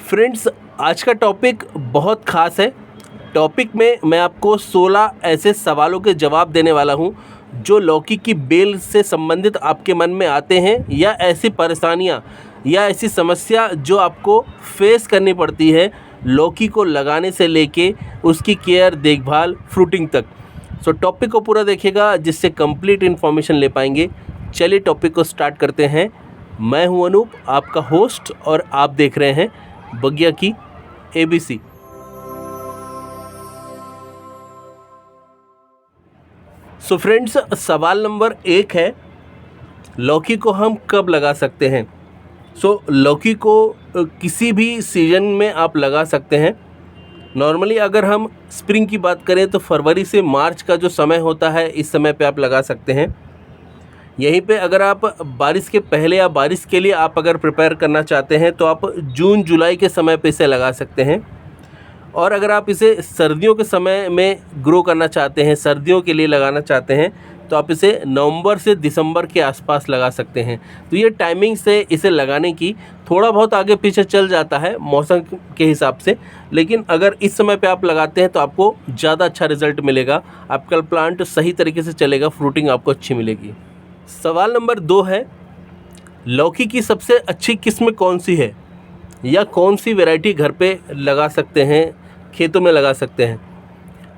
Friends, आज का topic बहुत ख़ास है। टॉपिक में मैं आपको 16 ऐसे सवालों के जवाब देने वाला हूं जो लौकी की बेल से संबंधित आपके मन में आते हैं, या ऐसी परेशानियां या ऐसी समस्या जो आपको फेस करनी पड़ती है लौकी को लगाने से लेके उसकी केयर, देखभाल, फ्रूटिंग तक। सो टॉपिक को पूरा देखिएगा जिससे कंप्लीट इन्फॉर्मेशन ले पाएंगे। चलिए टॉपिक को स्टार्ट करते हैं। मैं हूं अनूप, आपका होस्ट, और आप देख रहे हैं बगिया की ABC। सो फ्रेंड्स, सवाल नंबर 1 है, लौकी को हम कब लगा सकते हैं। लौकी को किसी भी सीज़न में आप लगा सकते हैं। नॉर्मली अगर हम स्प्रिंग की बात करें तो फरवरी से मार्च का जो समय होता है, इस समय पे आप लगा सकते हैं। यहीं पे अगर आप बारिश के पहले या बारिश के लिए आप अगर प्रिपेयर करना चाहते हैं तो आप जून जुलाई के समय पे इसे लगा सकते हैं। और अगर आप इसे सर्दियों के समय में ग्रो करना चाहते हैं, सर्दियों के लिए लगाना चाहते हैं, तो आप इसे नवंबर से दिसंबर के आसपास लगा सकते हैं। तो ये टाइमिंग से इसे लगाने की थोड़ा बहुत आगे पीछे चल जाता है मौसम के हिसाब से, लेकिन अगर इस समय पे आप लगाते हैं तो आपको ज़्यादा अच्छा रिज़ल्ट मिलेगा। आपका प्लांट सही तरीके से चलेगा, फ्रूटिंग आपको अच्छी मिलेगी। सवाल नंबर 2 है, लौकी की सबसे अच्छी किस्म कौन सी है, या कौन सी वैरायटी घर पे लगा सकते हैं, खेतों में लगा सकते हैं।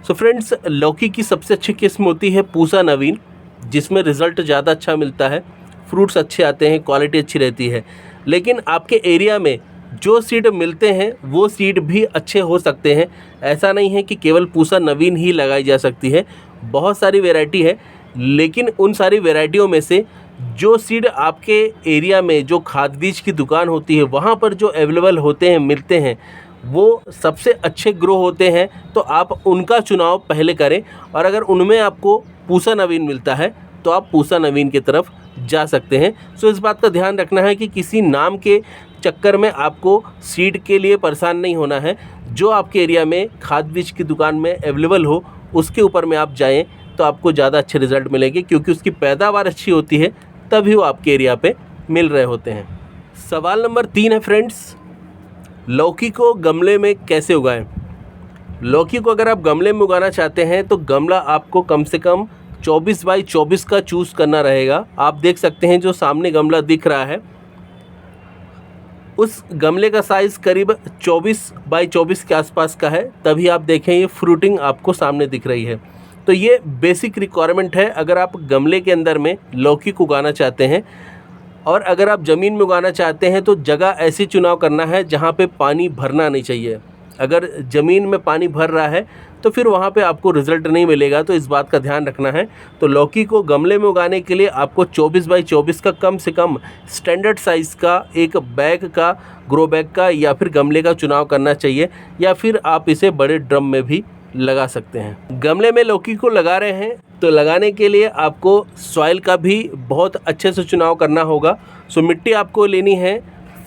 फ्रेंड्स, लौकी की सबसे अच्छी किस्म होती है पूसा नवीन, जिसमें रिज़ल्ट ज़्यादा अच्छा मिलता है, फ्रूट्स अच्छे आते हैं, क्वालिटी अच्छी रहती है। लेकिन आपके एरिया में जो सीड मिलते हैं वो सीड भी अच्छे हो सकते हैं। ऐसा नहीं है कि केवल पूसा नवीन ही लगाई जा सकती है, बहुत सारी वैरायटी है। लेकिन उन सारी वैरायटियों में से जो सीड आपके एरिया में जो खाद बीज की दुकान होती है वहाँ पर जो अवेलेबल होते हैं, मिलते हैं, वो सबसे अच्छे ग्रो होते हैं, तो आप उनका चुनाव पहले करें। और अगर उनमें आपको पूसा नवीन मिलता है तो आप पूसा नवीन की तरफ जा सकते हैं। इस बात का ध्यान रखना है कि किसी नाम के चक्कर में आपको सीड के लिए परेशान नहीं होना है। जो आपके एरिया में खाद बीज की दुकान में अवेलेबल हो उसके ऊपर में आप जाएं तो आपको ज़्यादा अच्छे रिज़ल्ट मिलेंगे, क्योंकि उसकी पैदावार अच्छी होती है, तभी वो आपके एरिया पे मिल रहे होते हैं। सवाल नंबर 3 है फ्रेंड्स, लौकी को गमले में कैसे उगाएं। लौकी को अगर आप गमले में उगाना चाहते हैं तो गमला आपको कम से कम 24 बाई 24 का चूज़ करना रहेगा। आप देख सकते हैं जो सामने गमला दिख रहा है, उस गमले का साइज़ करीब 24 बाई 24 के आसपास का है। तभी आप देखें ये फ्रूटिंग आपको सामने दिख रही है। तो ये बेसिक रिक्वायरमेंट है अगर आप गमले के अंदर में लौकी को उगाना चाहते हैं। और अगर आप ज़मीन में उगाना चाहते हैं तो जगह ऐसी चुनाव करना है जहाँ पे पानी भरना नहीं चाहिए। अगर ज़मीन में पानी भर रहा है तो फिर वहाँ पे आपको रिज़ल्ट नहीं मिलेगा, तो इस बात का ध्यान रखना है। तो लौकी को गमले में उगाने के लिए आपको 24 बाई 24 का कम से कम स्टैंडर्ड साइज़ का एक बैग का, ग्रो बैग का या फिर गमले का चुनाव करना चाहिए, या फिर आप इसे बड़े ड्रम में भी लगा सकते हैं। गमले में लौकी को लगा रहे हैं तो लगाने के लिए आपको सॉइल का भी बहुत अच्छे से चुनाव करना होगा। मिट्टी आपको लेनी है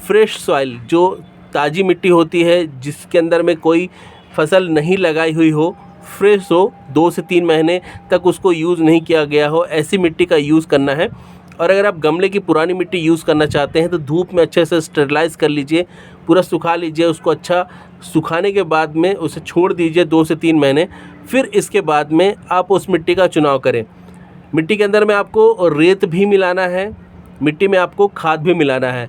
फ्रेश सॉइल, जो ताज़ी मिट्टी होती है, जिसके अंदर में कोई फसल नहीं लगाई हुई हो, फ्रेश हो, 2 से 3 महीने तक उसको यूज़ नहीं किया गया हो, ऐसी मिट्टी का यूज़ करना है। और अगर आप गमले की पुरानी मिट्टी यूज़ करना चाहते हैं तो धूप में अच्छे से स्टेरलाइज़ कर लीजिए, पूरा सुखा लीजिए। उसको अच्छा सुखाने के बाद में उसे छोड़ दीजिए 2 से 3 महीने। फिर इसके बाद में आप उस मिट्टी का चुनाव करें। मिट्टी के अंदर में आपको रेत भी मिलाना है, मिट्टी में आपको खाद भी मिलाना है।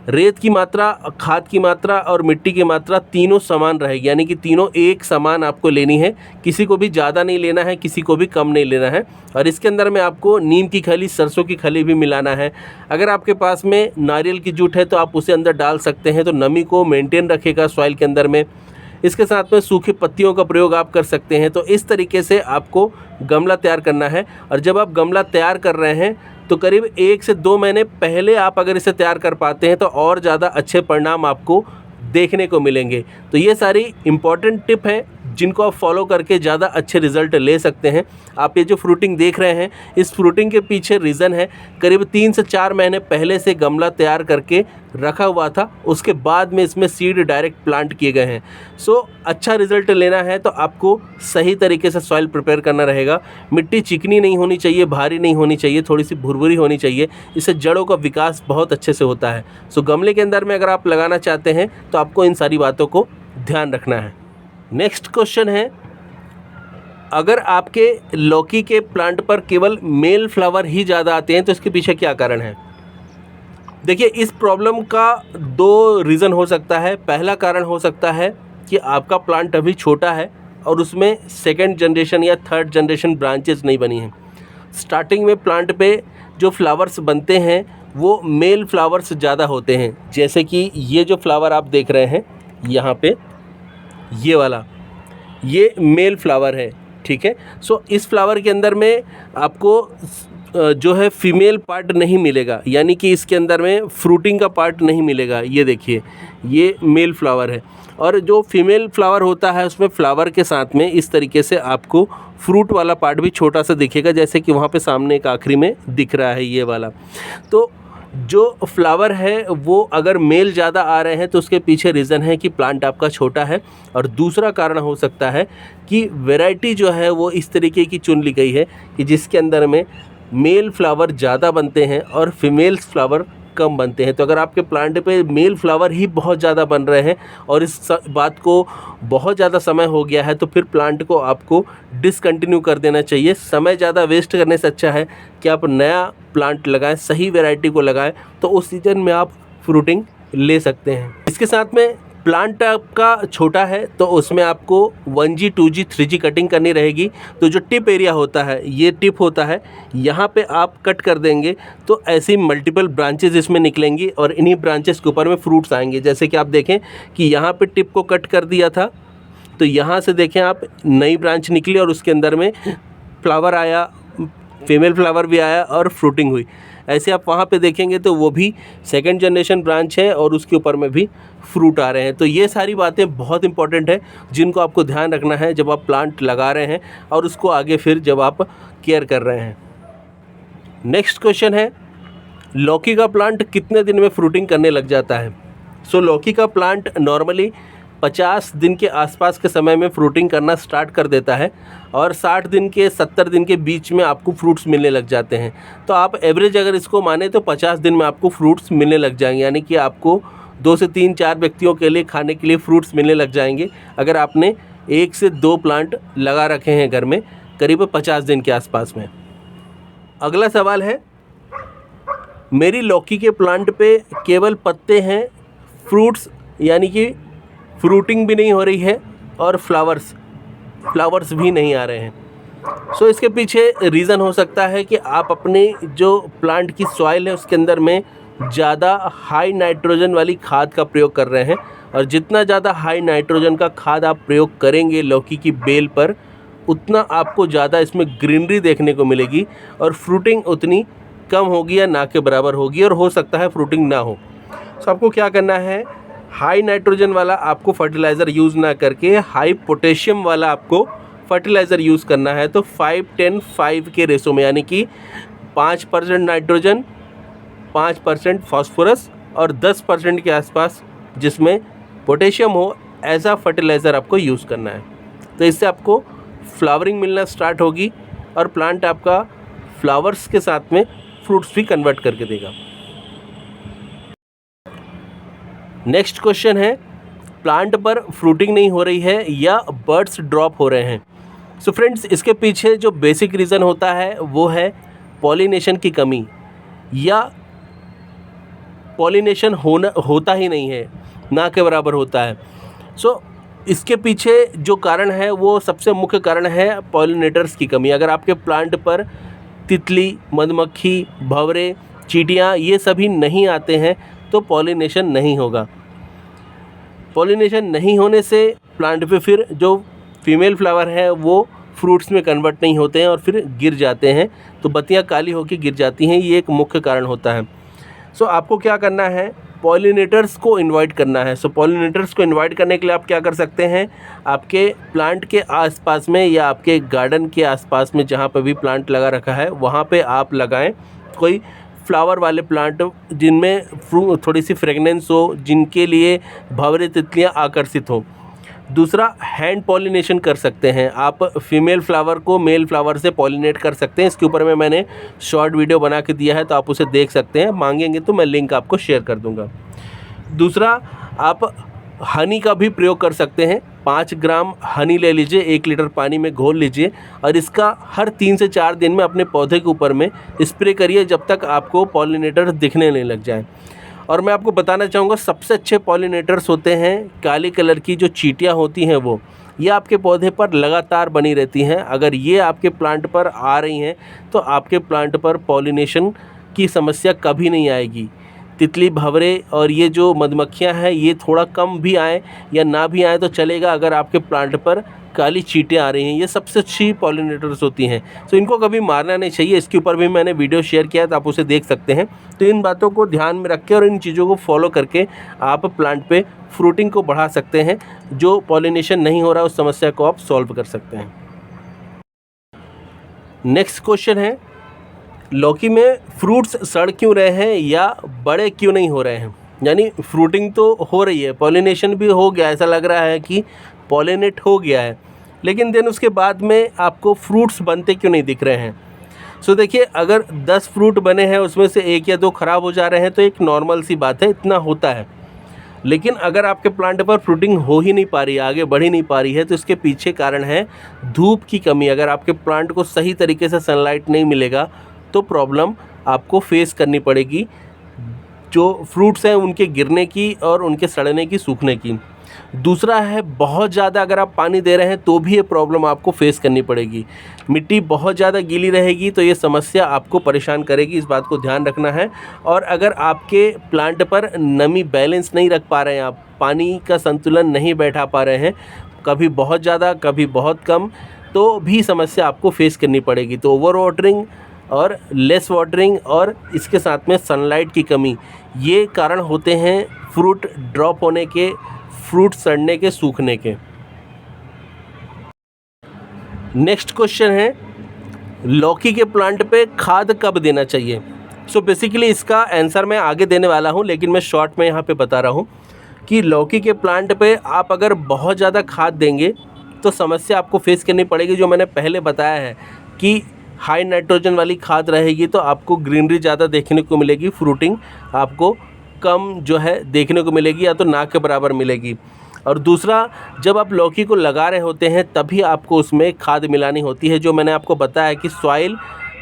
रेत की मात्रा, खाद की मात्रा और मिट्टी की मात्रा तीनों समान रहेगी, यानी कि तीनों एक समान आपको लेनी है। किसी को भी ज़्यादा नहीं लेना है, किसी को भी कम नहीं लेना है। और इसके अंदर में आपको नीम की खली, सरसों की खली भी मिलाना है। अगर आपके पास में नारियल की जूट है तो आप उसे अंदर डाल सकते हैं, तो नमी को मेंटेन रखेगा सॉइल के अंदर में। इसके साथ में सूखी पत्तियों का प्रयोग आप कर सकते हैं। तो इस तरीके से आपको गमला तैयार करना है। और जब आप गमला तैयार कर रहे हैं तो करीब 1 से 2 महीने पहले आप अगर इसे तैयार कर पाते हैं तो और ज़्यादा अच्छे परिणाम आपको देखने को मिलेंगे। तो ये सारी इम्पॉर्टेंट टिप है जिनको आप फॉलो करके ज़्यादा अच्छे रिज़ल्ट ले सकते हैं। आप ये जो फ्रूटिंग देख रहे हैं, इस फ्रूटिंग के पीछे रीज़न है, करीब 3 से 4 महीने पहले से गमला तैयार करके रखा हुआ था, उसके बाद में इसमें सीड डायरेक्ट प्लांट किए गए हैं। सो अच्छा रिज़ल्ट लेना है तो आपको सही तरीके से सॉइल प्रिपेयर करना रहेगा। मिट्टी चिकनी नहीं होनी चाहिए, भारी नहीं होनी चाहिए, थोड़ी सी भुरभुरी होनी चाहिए, इससे जड़ों का विकास बहुत अच्छे से होता है। सो गमले के अंदर में अगर आप लगाना चाहते हैं तो आपको इन सारी बातों को ध्यान रखना है। नेक्स्ट क्वेश्चन है, अगर आपके लौकी के प्लांट पर केवल मेल फ्लावर ही ज़्यादा आते हैं तो इसके पीछे क्या कारण है? देखिए, इस प्रॉब्लम का 2 रीज़न हो सकता है। पहला कारण हो सकता है कि आपका प्लांट अभी छोटा है और उसमें सेकंड जनरेशन या थर्ड जनरेशन ब्रांचेस नहीं बनी हैं। स्टार्टिंग में प्लांट पे जो फ्लावर्स बनते हैं वो मेल फ्लावर्स ज़्यादा होते हैं, जैसे कि ये जो फ्लावर आप देख रहे हैं यहाँ पे, ये वाला, ये मेल फ्लावर है, ठीक है। सो इस फ्लावर के अंदर में आपको जो है फीमेल पार्ट नहीं मिलेगा, यानी कि इसके अंदर में फ्रूटिंग का पार्ट नहीं मिलेगा। ये देखिए, ये मेल फ्लावर है और जो फीमेल फ्लावर होता है उसमें फ्लावर के साथ में इस तरीके से आपको फ्रूट वाला पार्ट भी छोटा सा दिखेगा, जैसे कि वहाँ पे सामने एक आखिरी में दिख रहा है ये वाला। तो जो फ्लावर है वो अगर मेल ज़्यादा आ रहे हैं तो उसके पीछे रीज़न है कि प्लांट आपका छोटा है। और दूसरा कारण हो सकता है कि वैरायटी जो है वो इस तरीके की चुन ली गई है कि जिसके अंदर में मेल फ्लावर ज़्यादा बनते हैं और फीमेल फ्लावर कम बनते हैं। तो अगर आपके प्लांट पे मेल फ्लावर ही बहुत ज़्यादा बन रहे हैं और इस बात को बहुत ज़्यादा समय हो गया है तो फिर प्लांट को आपको डिसकंटिन्यू कर देना चाहिए। समय ज़्यादा वेस्ट करने से अच्छा है कि आप नया प्लांट लगाएं, सही वैरायटी को लगाएं, तो उस सीज़न में आप फ्रूटिंग ले सकते हैं। इसके साथ में प्लांट आपका छोटा है तो उसमें आपको 1G 2G 3G कटिंग करनी रहेगी। तो जो टिप एरिया होता है, ये टिप होता है, यहाँ पे आप कट कर देंगे तो ऐसी मल्टीपल ब्रांचेस इसमें निकलेंगी और इन्हीं ब्रांचेस के ऊपर में फ्रूट्स आएंगे। जैसे कि आप देखें कि यहाँ पे टिप को कट कर दिया था तो यहाँ से देखें आप, नई ब्रांच निकली और उसके अंदर में फ्लावर आया, फीमेल फ्लावर भी आया और फ्रूटिंग हुई। ऐसे आप वहाँ पे देखेंगे तो वो भी सेकंड जनरेशन ब्रांच है और उसके ऊपर में भी फ्रूट आ रहे हैं। तो ये सारी बातें बहुत इंपॉर्टेंट है जिनको आपको ध्यान रखना है जब आप प्लांट लगा रहे हैं और उसको आगे फिर जब आप केयर कर रहे हैं। नेक्स्ट क्वेश्चन है, लौकी का प्लांट कितने दिन में फ्रूटिंग करने लग जाता है? सो लौकी का प्लांट नॉर्मली 50 दिन के आसपास के समय में फ्रूटिंग करना स्टार्ट कर देता है और 60 दिन के 70 दिन के बीच में आपको फ्रूट्स मिलने लग जाते हैं। तो आप एवरेज अगर इसको माने तो 50 दिन में आपको फ्रूट्स मिलने लग जाएंगे, यानी कि आपको 2 से 3-4 व्यक्तियों के लिए खाने के लिए फ्रूट्स मिलने लग जाएंगे अगर आपने 1 से 2 प्लांट लगा रखे हैं घर में करीब 50 दिन के आसपास में। अगला सवाल है, मेरी लौकी के प्लांट पे केवल पत्ते हैं, फ्रूट्स यानी कि फ्रूटिंग भी नहीं हो रही है और फ्लावर्स भी नहीं आ रहे हैं। सो इसके पीछे रीज़न हो सकता है कि आप अपने जो प्लांट की सॉइल है उसके अंदर में ज़्यादा हाई नाइट्रोजन वाली खाद का प्रयोग कर रहे हैं और जितना ज़्यादा हाई नाइट्रोजन का खाद आप प्रयोग करेंगे लौकी की बेल पर, उतना आपको ज़्यादा इसमें ग्रीनरी देखने को मिलेगी और फ्रूटिंग उतनी कम होगी या ना के बराबर होगी और हो सकता है फ्रूटिंग ना हो। सो आपको क्या करना है, हाई नाइट्रोजन वाला आपको फर्टिलाइज़र यूज़ ना करके हाई पोटेशियम वाला आपको फर्टिलाइज़र यूज़ करना है। तो 5-10-5 के रेशो में, यानी कि 5% नाइट्रोजन, 5% फास्फोरस और 10% के आसपास जिसमें पोटेशियम हो, ऐसा फर्टिलाइज़र आपको यूज़ करना है। तो इससे आपको फ्लावरिंग मिलना स्टार्ट होगी और प्लांट आपका फ्लावर्स के साथ में फ्रूट्स भी कन्वर्ट करके देगा। नेक्स्ट क्वेश्चन है, प्लांट पर फ्रूटिंग नहीं हो रही है या बर्ड्स ड्रॉप हो रहे हैं? सो फ्रेंड्स, इसके पीछे जो बेसिक रीज़न होता है वो है पॉलिनेशन की कमी या पॉलिनेशन होता ही नहीं है, ना के बराबर होता है। सो इसके पीछे जो कारण है वो सबसे मुख्य कारण है पॉलिनेटर्स की कमी। अगर आपके प्लांट पर तितली, मधुमक्खी, भंवरे, चींटियाँ ये सभी नहीं आते हैं तो पॉलिनेशन नहीं होगा। पॉलिनेशन नहीं होने से प्लांट पे फिर जो फीमेल फ्लावर है वो फ्रूट्स में कन्वर्ट नहीं होते हैं और फिर गिर जाते हैं, तो बत्तियां काली होकर गिर जाती हैं। ये एक मुख्य कारण होता है। सो आपको क्या करना है, पॉलिनेटर्स को इनवाइट करना है। सो पॉलिनेटर्स को इनवाइट करने के लिए आप क्या कर सकते हैं, आपके प्लांट के आसपास में या आपके गार्डन के आसपास में जहाँ पे भी प्लांट लगा रखा है वहाँ पे आप लगाएं कोई फ्लावर वाले प्लांट जिनमें थोड़ी सी फ्रेगनेंस हो, जिनके लिए भंवरे तितलियाँ आकर्षित हों। दूसरा, हैंड पॉलिनेशन कर सकते हैं आप, फीमेल फ्लावर को मेल फ्लावर से पॉलिनेट कर सकते हैं। इसके ऊपर में मैंने शॉर्ट वीडियो बना के दिया है, तो आप उसे देख सकते हैं, मांगेंगे तो मैं लिंक आपको शेयर कर दूंगा। दूसरा, आप हनी का भी प्रयोग कर सकते हैं। 5 ग्राम हनी ले लीजिए, 1 लीटर पानी में घोल लीजिए और इसका हर 3 से 4 दिन में अपने पौधे के ऊपर में स्प्रे करिए जब तक आपको पॉलिनेटर दिखने नहीं लग जाए। और मैं आपको बताना चाहूँगा, सबसे अच्छे पॉलिनेटर्स होते हैं काले कलर की जो चींटियाँ होती हैं वो, ये आपके पौधे पर लगातार बनी रहती हैं। अगर ये आपके प्लांट पर आ रही हैं तो आपके प्लांट पर पॉलिनेशन की समस्या कभी नहीं आएगी। तितली, भंवरे और ये जो मधुमक्खियाँ हैं ये थोड़ा कम भी आए या ना भी आए तो चलेगा, अगर आपके प्लांट पर काली चींटियाँ आ रही हैं, ये सबसे अच्छी पॉलिनेटर्स होती हैं। तो इनको कभी मारना नहीं चाहिए। इसके ऊपर भी मैंने वीडियो शेयर किया है, तो आप उसे देख सकते हैं। तो इन बातों को ध्यान में रख के और इन चीज़ों को फॉलो करके आप प्लांट पे फ्रूटिंग को बढ़ा सकते हैं। जो पॉलिनेशन नहीं हो रहा उस समस्या को आप सॉल्व कर सकते हैं। नेक्स्ट क्वेश्चन है, लौकी में फ्रूट्स सड़ क्यों रहे हैं या बड़े क्यों नहीं हो रहे हैं? यानी फ्रूटिंग तो हो रही है, पॉलिनेशन भी हो गया, ऐसा लग रहा है कि पॉलिनेट हो गया है, लेकिन देन उसके बाद में आपको फ्रूट्स बनते क्यों नहीं दिख रहे हैं? सो देखिए, अगर 10 फ्रूट बने हैं उसमें से 1 या 2 ख़राब हो जा रहे हैं तो एक नॉर्मल सी बात है, इतना होता है। लेकिन अगर आपके प्लांट पर फ्रूटिंग हो ही नहीं पा रही, आगे बढ़ ही नहीं पा रही है, तो इसके पीछे कारण है धूप की कमी। अगर आपके प्लांट को सही तरीके से सनलाइट नहीं मिलेगा तो प्रॉब्लम आपको फेस करनी पड़ेगी, जो फ्रूट्स हैं उनके गिरने की और उनके सड़ने की, सूखने की। दूसरा है, बहुत ज़्यादा अगर आप पानी दे रहे हैं तो भी ये प्रॉब्लम आपको फेस करनी पड़ेगी। मिट्टी बहुत ज़्यादा गीली रहेगी तो ये समस्या आपको परेशान करेगी, इस बात को ध्यान रखना है। और अगर आपके प्लांट पर नमी बैलेंस नहीं रख पा रहे हैं, आप पानी का संतुलन नहीं बैठा पा रहे हैं, कभी बहुत ज़्यादा कभी बहुत कम, तो भी समस्या आपको फेस करनी पड़ेगी। तो ओवर वाटरिंग और लेस वाटरिंग और इसके साथ में सनलाइट की कमी, ये कारण होते हैं फ्रूट ड्रॉप होने के, फ्रूट सड़ने के, सूखने के। नेक्स्ट क्वेश्चन है, लौकी के प्लांट पे खाद कब देना चाहिए? सो बेसिकली इसका आंसर मैं आगे देने वाला हूँ, लेकिन मैं शॉर्ट में यहाँ पे बता रहा हूँ कि लौकी के प्लांट पे आप अगर बहुत ज़्यादा खाद देंगे तो समस्या आपको फेस करनी पड़ेगी। जो मैंने पहले बताया है कि हाई नाइट्रोजन वाली खाद रहेगी तो आपको ग्रीनरी ज़्यादा देखने को मिलेगी, फ्रूटिंग आपको कम जो है देखने को मिलेगी या तो ना के बराबर मिलेगी। और दूसरा, जब आप लौकी को लगा रहे होते हैं तभी आपको उसमें खाद मिलानी होती है। जो मैंने आपको बताया कि सॉइल,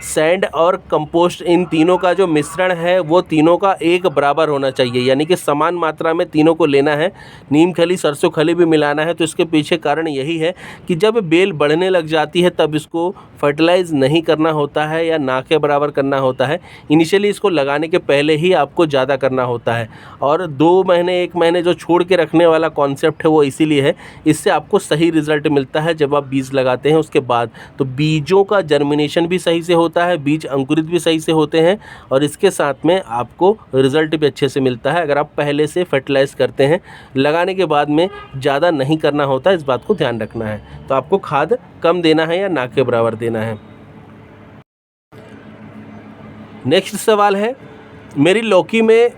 सैंड और कंपोस्ट, इन तीनों का जो मिश्रण है वो तीनों का एक बराबर होना चाहिए, यानी कि समान मात्रा में तीनों को लेना है। नीम खली, सरसों खली भी मिलाना है। तो इसके पीछे कारण यही है कि जब बेल बढ़ने लग जाती है तब इसको फर्टिलाइज़ नहीं करना होता है या ना के बराबर करना होता है। इनिशियली इसको लगाने के पहले ही आपको ज़्यादा करना होता है। और 2 महीने 1 महीने जो छोड़ के रखने वाला कॉन्सेप्ट है वो इसीलिए है, इससे आपको सही रिज़ल्ट मिलता है जब आप बीज लगाते हैं उसके बाद। तो बीजों का जर्मिनेशन भी सही से होता है, बीज अंकुरित भी सही से होते हैं और इसके साथ में आपको रिजल्ट भी अच्छे से मिलता है अगर आप पहले से फर्टिलाइज करते हैं। लगाने के बाद में ज़्यादा नहीं करना होता, इस बात को ध्यान रखना है। तो आपको खाद कम देना है या ना के बराबर देना है। नेक्स्ट सवाल है, मेरी लौकी में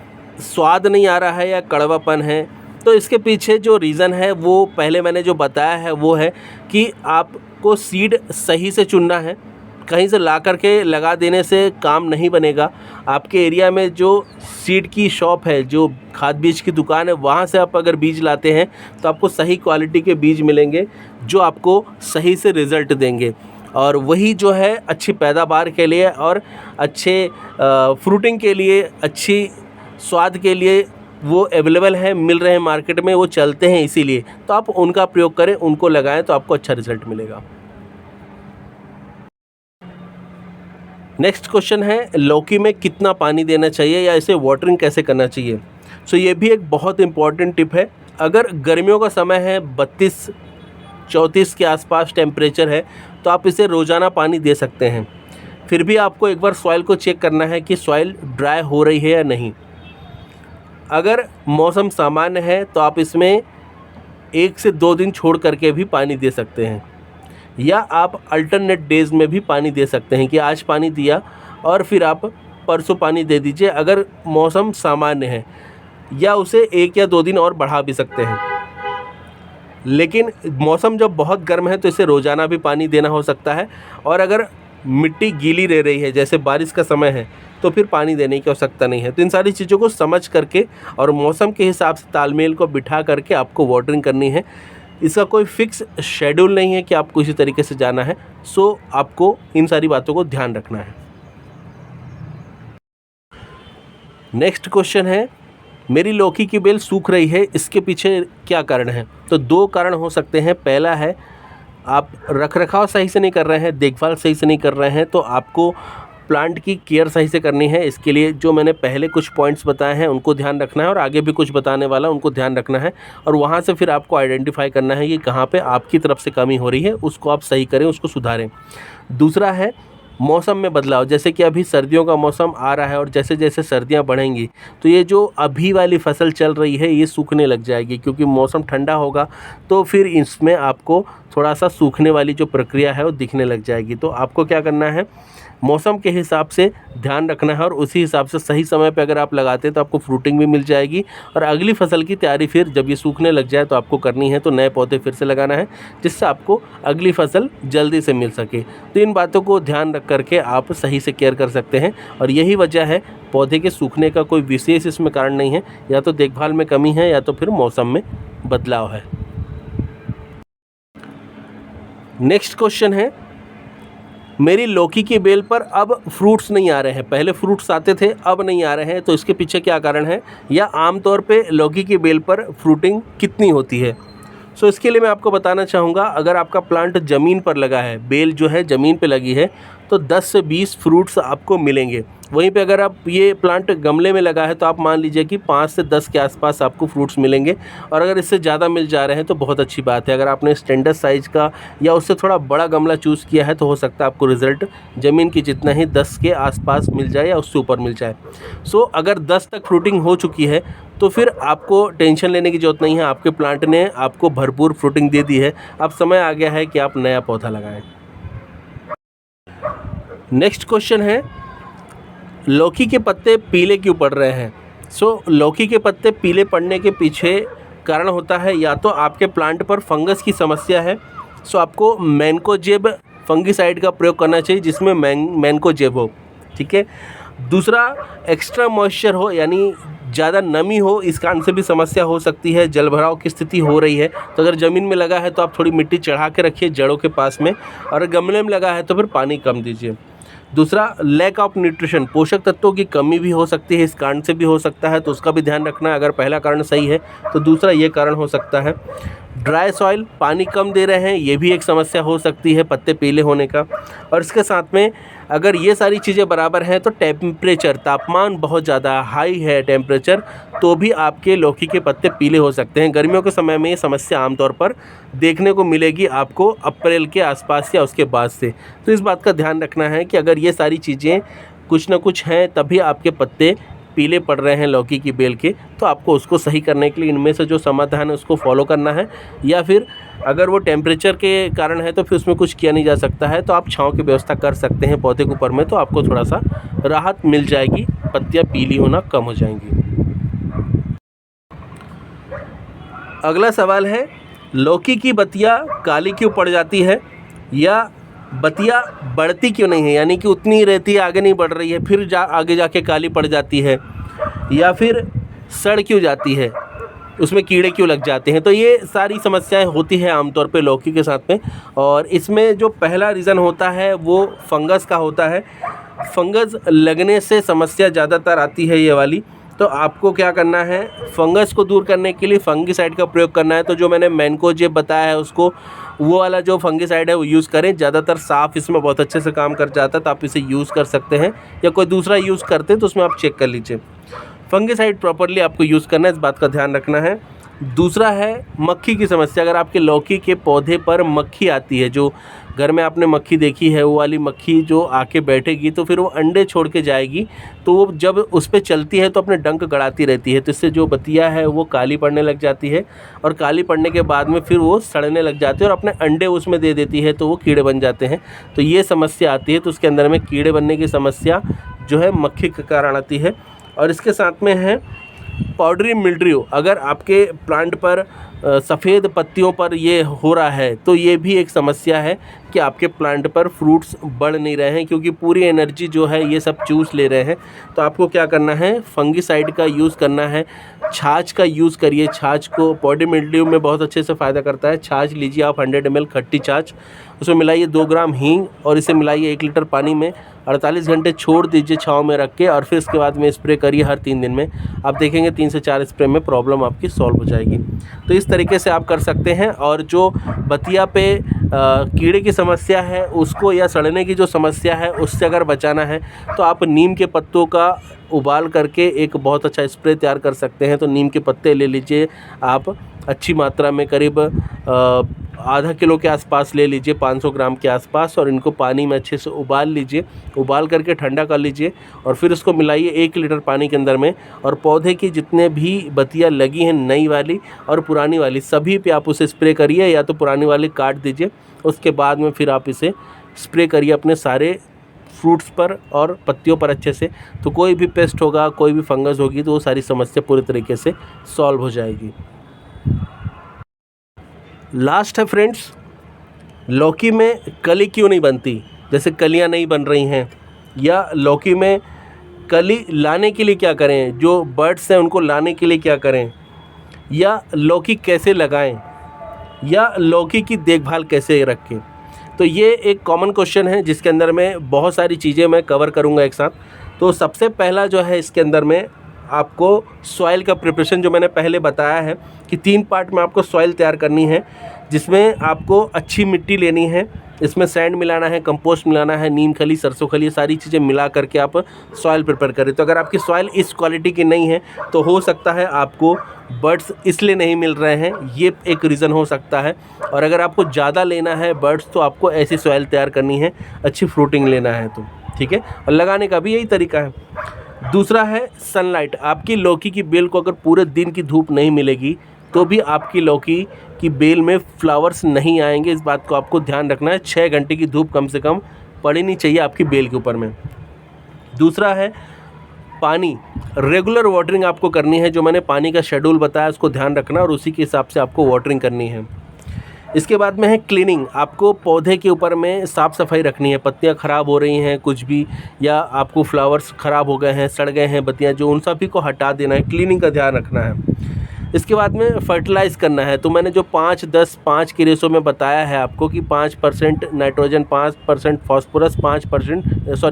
स्वाद नहीं आ रहा है या कड़वापन है। तो इसके पीछे जो रीज़न है वो पहले मैंने जो बताया है वो है कि आपको सीड सही से चुनना है। कहीं से ला करके लगा देने से काम नहीं बनेगा। आपके एरिया में जो सीड की शॉप है, जो खाद बीज की दुकान है, वहाँ से आप अगर बीज लाते हैं तो आपको सही क्वालिटी के बीज मिलेंगे जो आपको सही से रिज़ल्ट देंगे। और वही जो है अच्छी पैदावार के लिए और अच्छे फ्रूटिंग के लिए, अच्छी स्वाद के लिए वो अवेलेबल है, मिल रहे हैं मार्केट में, वो चलते हैं इसीलिए। तो आप उनका प्रयोग करें, उनको लगाएं तो आपको अच्छा रिज़ल्ट मिलेगा। नेक्स्ट क्वेश्चन है, लौकी में कितना पानी देना चाहिए या इसे वाटरिंग कैसे करना चाहिए? सो ये भी एक बहुत इंपॉर्टेंट टिप है। अगर गर्मियों का समय है, 32-34 के आसपास टेम्परेचर है, तो आप इसे रोज़ाना पानी दे सकते हैं। फिर भी आपको एक बार सॉइल को चेक करना है कि सॉइल ड्राई हो रही है या नहीं। अगर मौसम सामान्य है तो आप इसमें 1 से 2 दिन छोड़ करके भी पानी दे सकते हैं, या आप अल्टरनेट डेज़ में भी पानी दे सकते हैं कि आज पानी दिया और फिर आप परसों पानी दे दीजिए अगर मौसम सामान्य है, या उसे 1 या 2 दिन और बढ़ा भी सकते हैं। लेकिन मौसम जब बहुत गर्म है तो इसे रोज़ाना भी पानी देना हो सकता है, और अगर मिट्टी गीली रह रही है जैसे बारिश का समय है तो फिर पानी देने की आवश्यकता नहीं है। तो इन सारी चीज़ों को समझ करके और मौसम के हिसाब से तालमेल को बिठा करके आपको वाटरिंग करनी है। इसका कोई फिक्स शेड्यूल नहीं है कि आपको इसी तरीके से जाना है। सो आपको इन सारी बातों को ध्यान रखना है। नेक्स्ट क्वेश्चन है, मेरी लौकी की बेल सूख रही है, इसके पीछे क्या कारण है? तो 2 कारण हो सकते हैं। पहला है आप रखरखाव सही से नहीं कर रहे हैं, देखभाल सही से नहीं कर रहे हैं, तो आपको प्लांट की केयर सही से करनी है। इसके लिए जो मैंने पहले कुछ पॉइंट्स बताए हैं उनको ध्यान रखना है, और आगे भी कुछ बताने वाला उनको ध्यान रखना है, और वहाँ से फिर आपको आइडेंटिफाई करना है कि कहाँ पे आपकी तरफ से कमी हो रही है, उसको आप सही करें, उसको सुधारें। दूसरा है मौसम में बदलाव, जैसे कि अभी सर्दियों का मौसम आ रहा है और जैसे जैसे सर्दियां बढ़ेंगी तो ये जो अभी वाली फसल चल रही है ये सूखने लग जाएगी, क्योंकि मौसम ठंडा होगा तो फिर इसमें आपको थोड़ा सा सूखने वाली जो प्रक्रिया है वो दिखने लग जाएगी। तो आपको क्या करना है, मौसम के हिसाब से ध्यान रखना है, और उसी हिसाब से सही समय पे अगर आप लगाते हैं तो आपको फ्रूटिंग भी मिल जाएगी, और अगली फसल की तैयारी फिर जब ये सूखने लग जाए तो आपको करनी है। तो नए पौधे फिर से लगाना है जिससे आपको अगली फसल जल्दी से मिल सके। तो इन बातों को ध्यान रख करके आप सही से केयर कर सकते हैं, और यही वजह है पौधे के सूखने का। कोई विशेष इसमें कारण नहीं है, या तो देखभाल में कमी है या तो फिर मौसम में बदलाव है। नेक्स्ट क्वेश्चन है, मेरी लौकी की बेल पर अब फ्रूट्स नहीं आ रहे हैं, पहले फ्रूट्स आते थे अब नहीं आ रहे हैं, तो इसके पीछे क्या कारण है, या आमतौर पे लौकी की बेल पर फ्रूटिंग कितनी होती है? सो इसके लिए मैं आपको बताना चाहूँगा, अगर आपका प्लांट ज़मीन पर लगा है, बेल जो है ज़मीन पे लगी है, तो 10 से 20 फ्रूट्स आपको मिलेंगे। वहीं पे अगर आप ये प्लांट गमले में लगा है तो आप मान लीजिए कि 5 से 10 के आसपास आपको फ्रूट्स मिलेंगे, और अगर इससे ज़्यादा मिल जा रहे हैं तो बहुत अच्छी बात है। अगर आपने स्टैंडर्ड साइज़ का या उससे थोड़ा बड़ा गमला चूज़ किया है तो हो सकता है आपको रिज़ल्ट ज़मीन की जितना ही 10 के आसपास मिल जाए या उससे ऊपर मिल जाए। सो अगर 10 तक फ्रूटिंग हो चुकी है तो फिर आपको टेंशन लेने की ज़रूरत नहीं है, आपके प्लांट ने आपको भरपूर फ्रूटिंग दे दी है। अब समय आ गया है कि आप नया पौधा लगाएं। नेक्स्ट क्वेश्चन है, लौकी के पत्ते पीले क्यों पड़ रहे हैं? सो लौकी के पत्ते पीले पड़ने के पीछे कारण होता है या तो आपके प्लांट पर फंगस की समस्या है। सो आपको मैनकोजेब फंगिसाइड का प्रयोग करना चाहिए जिसमें मैनकोजेब हो, ठीक है। दूसरा, एक्स्ट्रा मॉइस्चर हो, यानी ज़्यादा नमी हो, इस कारण से भी समस्या हो सकती है। जलभराव की स्थिति हो रही है तो अगर ज़मीन में लगा है तो आप थोड़ी मिट्टी चढ़ा के रखिए जड़ों के पास में, और गमले में लगा है तो फिर पानी कम दीजिए। दूसरा, लैक ऑफ न्यूट्रिशन, पोषक तत्वों की कमी भी हो सकती है, इस कारण से भी हो सकता है, तो उसका भी ध्यान रखना है। अगर पहला कारण सही है तो दूसरा ये कारण हो सकता है। ड्राई सॉइल, पानी कम दे रहे हैं, ये भी एक समस्या हो सकती है पत्ते पीले होने का। और इसके साथ में अगर ये सारी चीज़ें बराबर हैं तो टेम्परेचर, तापमान बहुत ज़्यादा हाई है टेम्परेचर, तो भी आपके लौकी के पत्ते पीले हो सकते हैं। गर्मियों के समय में ये समस्या आमतौर पर देखने को मिलेगी आपको अप्रैल के आसपास या उसके बाद से। तो इस बात का ध्यान रखना है कि अगर ये सारी चीज़ें कुछ ना कुछ हैं तभी आपके पत्ते पीले पड़ रहे हैं लौकी की बेल के, तो आपको उसको सही करने के लिए इनमें से जो समाधान है उसको फॉलो करना है। या फिर अगर वो टेम्परेचर के कारण है तो फिर उसमें कुछ किया नहीं जा सकता है, तो आप छांव की व्यवस्था कर सकते हैं पौधे के ऊपर में, तो आपको थोड़ा सा राहत मिल जाएगी, पत्तियाँ पीली होना कम हो जाएंगी। अगला सवाल है, लौकी की बतिया काली क्यों पड़ जाती है, या बतिया बढ़ती क्यों नहीं है, यानी कि उतनी ही रहती है, आगे नहीं बढ़ रही है, फिर आगे जाके काली पड़ जाती है, या फिर सड़ क्यों जाती है, उसमें कीड़े क्यों लग जाते हैं। तो ये सारी समस्याएं होती है आमतौर पे लौकी के साथ में, और इसमें जो पहला रीज़न होता है वो फंगस का होता है। फंगस लगने से समस्या ज़्यादातर आती है ये वाली। तो आपको क्या करना है, फंगस को दूर करने के लिए फंगिसाइड का प्रयोग करना है। तो जो मैंने मैनकोजेब बताया है उसको, वो वाला जो फंगिसाइड है वो यूज़ करें। ज़्यादातर साफ़ इसमें बहुत अच्छे से काम कर जाता है, तो आप इसे यूज़ कर सकते हैं, या कोई दूसरा यूज़ करते हैं तो उसमें आप चेक कर लीजिए। फंगिसाइड प्रॉपर्ली आपको यूज़ करना है, इस बात का ध्यान रखना है। दूसरा है मक्खी की समस्या। अगर आपके लौकी के पौधे पर मक्खी आती है, जो घर में आपने मक्खी देखी है, वो वाली मक्खी जो आके बैठेगी तो फिर वो अंडे छोड़ के जाएगी, तो वो जब उस पर चलती है तो अपने डंक गड़ाती रहती है, तो इससे जो बतिया है वो काली पड़ने लग जाती है, और काली पड़ने के बाद में फिर वो सड़ने लग जाती है और अपने अंडे उसमें दे देती है, तो वो कीड़े बन जाते हैं। तो ये समस्या आती है, तो उसके अंदर में कीड़े बनने की समस्या जो है मक्खी के कारण आती है। और इसके साथ में है पाउडरी मिल्ड्यू। अगर आपके प्लांट पर सफ़ेद पत्तियों पर ये हो रहा है तो ये भी एक समस्या है कि आपके प्लांट पर फ्रूट्स बढ़ नहीं रहे हैं, क्योंकि पूरी एनर्जी जो है ये सब चूस ले रहे हैं। तो आपको क्या करना है, फंगीसाइड का यूज़ करना है, छाछ का यूज़ करिए। छाछ को पाउडरी मिल्ड्यू में बहुत अच्छे से फ़ायदा करता है। छाछ लीजिए आप 100 ml खट्टी छाछ, उसमें मिलाइए 2 ग्राम हींग और इसे मिलाइए 1 लीटर पानी में, 48 घंटे छोड़ दीजिए छाँव में रख के, और फिर इसके बाद में स्प्रे करिए हर 3 दिन में। आप देखेंगे 3 से 4 स्प्रे में प्रॉब्लम आपकी सॉल्व हो जाएगी। तो इस तरीके से आप कर सकते हैं। और जो बतिया पे कीड़े की समस्या है उसको, या सड़ने की जो समस्या है उससे अगर बचाना है तो आप नीम के पत्तों का उबाल करके एक बहुत अच्छा स्प्रे तैयार कर सकते हैं। तो नीम के पत्ते ले लीजिए आप अच्छी मात्रा में, करीब आधा किलो के आसपास ले लीजिए, 500 ग्राम के आसपास, और इनको पानी में अच्छे से उबाल लीजिए। उबाल करके ठंडा कर लीजिए और फिर उसको मिलाइए 1 लीटर पानी के अंदर में, और पौधे की जितने भी बतिया लगी हैं, नई वाली और पुरानी वाली, सभी पे आप उसे स्प्रे करिए, या तो पुरानी वाली काट दीजिए, उसके बाद में फिर आप इसे स्प्रे करिए अपने सारे फ्रूट्स पर और पत्तियों पर अच्छे से। तो कोई भी पेस्ट होगा, कोई भी फंगस होगी, तो वो सारी समस्या पूरी तरीके से सॉल्व हो जाएगी। लास्ट है फ्रेंड्स, लौकी में कली क्यों नहीं बनती, जैसे कलियां नहीं बन रही हैं, या लौकी में कली लाने के लिए क्या करें, जो बर्ड्स हैं उनको लाने के लिए क्या करें, या लौकी कैसे लगाएं, या लौकी की देखभाल कैसे रखें। तो ये एक कॉमन क्वेश्चन है जिसके अंदर में बहुत सारी चीज़ें मैं कवर करूँगा एक साथ। तो सबसे पहला जो है इसके अंदर में आपको सॉइल का प्रिपरेशन, जो मैंने पहले बताया है कि 3 पार्ट में आपको सॉइल तैयार करनी है, जिसमें आपको अच्छी मिट्टी लेनी है, इसमें सैंड मिलाना है, कंपोस्ट मिलाना है, नीम खली, सरसों खली, ये सारी चीज़ें मिला करके आप सॉइल प्रिपेयर करें। तो अगर आपकी सॉइल इस क्वालिटी की नहीं है तो हो सकता है आपको बर्ड्स इसलिए नहीं मिल रहे हैं, ये एक रीज़न हो सकता है। और अगर आपको ज़्यादा लेना है बर्ड्स तो आपको ऐसी सॉइल तैयार करनी है, अच्छी फ्रूटिंग लेना है तो ठीक है। और लगाने का भी यही तरीका है। दूसरा है सनलाइट। आपकी लौकी की बेल को अगर पूरे दिन की धूप नहीं मिलेगी तो भी आपकी लौकी की बेल में फ्लावर्स नहीं आएंगे। इस बात को आपको ध्यान रखना है। 6 घंटे की धूप कम से कम पड़नी नहीं चाहिए आपकी बेल के ऊपर में। दूसरा है पानी, रेगुलर वाटरिंग आपको करनी है। जो मैंने पानी का शेड्यूल बताया उसको ध्यान रखना और उसी के हिसाब से आपको वाटरिंग करनी है। इसके बाद में है क्लीनिंग। आपको पौधे के ऊपर में साफ़ सफाई रखनी है। पत्तियां ख़राब हो रही हैं कुछ भी, या आपको फ्लावर्स ख़राब हो गए हैं, सड़ गए हैं पत्तियां, जो उन सभी को हटा देना है, क्लीनिंग का ध्यान रखना है। इसके बाद में फर्टिलाइज़ करना है। तो मैंने जो 5-10-5 के रेशो में बताया है आपको कि 5% नाइट्रोजन, 5% फास्फोरस,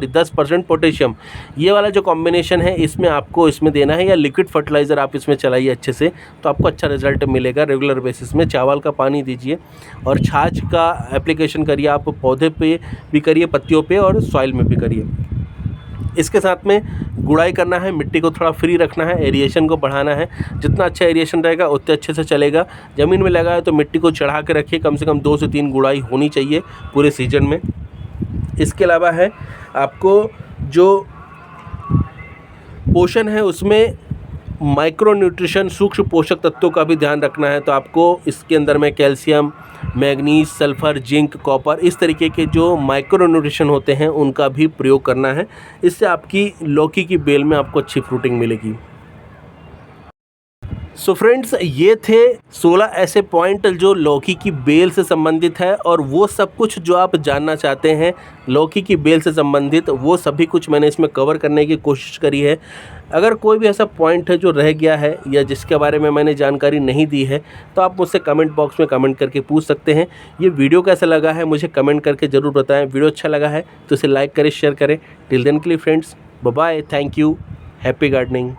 10% पोटेशियम, ये वाला जो कॉम्बिनेशन है इसमें आपको इसमें देना है, या लिक्विड फर्टिलाइज़र आप इसमें चलाइए अच्छे से, तो आपको अच्छा रिजल्ट मिलेगा। रेगुलर बेसिस में चावल का पानी दीजिए और छाछ का एप्लीकेशन करिए। आप पौधे पे भी करिए, पत्तियों पे और सॉइल में भी करिए। इसके साथ में गुड़ाई करना है, मिट्टी को थोड़ा फ्री रखना है, एरिएशन को बढ़ाना है। जितना अच्छा एरिएशन रहेगा उतने अच्छे से चलेगा। ज़मीन में लगा है तो मिट्टी को चढ़ा के रखिए, कम से कम 2 से 3 गुड़ाई होनी चाहिए पूरे सीजन में। इसके अलावा है आपको जो पोषण है उसमें माइक्रो न्यूट्रिशन, सूक्ष्म पोषक तत्वों का भी ध्यान रखना है। तो आपको इसके अंदर में calcium, manganese, sulphur, zinc, copper, इस तरीके के जो माइक्रो न्यूट्रिशन होते हैं उनका भी प्रयोग करना है। इससे आपकी लौकी की बेल में आपको अच्छी फ्रूटिंग मिलेगी। सो फ्रेंड्स, ये थे 16 ऐसे पॉइंट जो लौकी की बेल से संबंधित है, और वो सब कुछ जो आप जानना चाहते हैं लौकी की बेल से संबंधित, वो सभी कुछ मैंने इसमें कवर करने की कोशिश करी है। अगर कोई भी ऐसा पॉइंट है जो रह गया है या जिसके बारे में मैंने जानकारी नहीं दी है तो आप मुझसे कमेंट बॉक्स में कमेंट करके पूछ सकते हैं। ये वीडियो कैसा लगा है मुझे कमेंट करके ज़रूर बताएं। वीडियो अच्छा लगा है तो इसे लाइक करें, शेयर करें। टिल देन के लिए friends, bye bye, thank you, happy gardening.